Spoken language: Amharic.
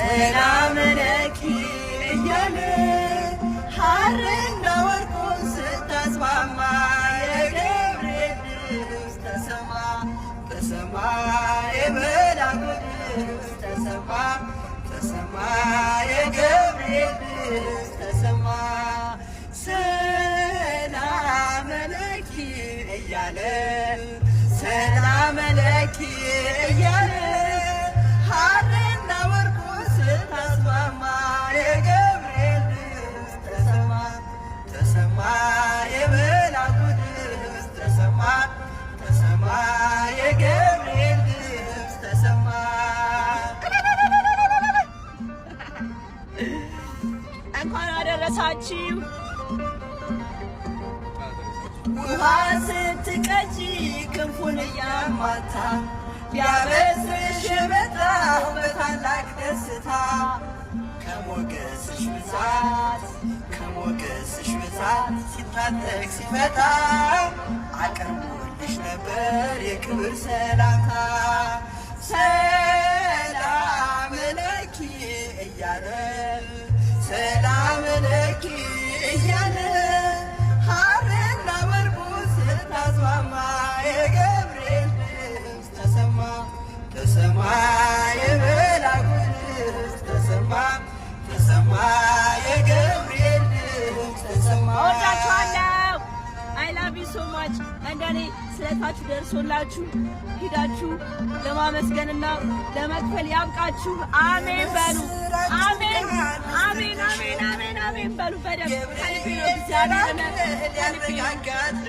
ሰላም ለኪ እያለ ሐርና ወርቁን ስታስማማ የገብርኤል ድምፅ ተሰማ ተሰማ የመላኩ ድምፅ ተሰማ ተሰማ የገብርኤል ድምፅ ተሰማ ሰላም ለኪ እያለ ሰላም ለኪ እያለ ሐርና ወርቁን ስታስማማ የገብርኤል ድምፅ ተሰማ ተሰማ የመላኩ ድምፅ ተሰማ ተሰማ የገብርኤል ድምፅ ተሰማ። እንኳን አደረሳችሁ። ውሃ ስትቀጂ ክንፉን እያማታ ሊያበስርሽ የመጣው በታላቅ ደስታ ከሞገስሽ ብዛት ሲታጠቅ ሲፈታ አቅርቦልሽ ነበር የክብር ሰላምታ ሰላም ለኪ እያለ ሰላም ለኪ እያለ ሐርና ወርቁን ስታስማማ የገብርኤል ድምፅ ተሰማ ተሰማ የመላኩ ድምፅ ተሰማ ተሰማ የገብርኤል ድምፅ ተሰማ። እወዳችኋለሁ። አይ ላቭ ዩ ሶ ማች። እንደኔ ስለታችሁ ደርሶላችሁ ሂዳችሁ ለማመስገንና ለመክፈል ያብቃችሁ። አሜን በሉ። አሜን አሜን አሜን አሜን አሜን በሉ። በደምብ ከልቤ ነው እግዚአብሔር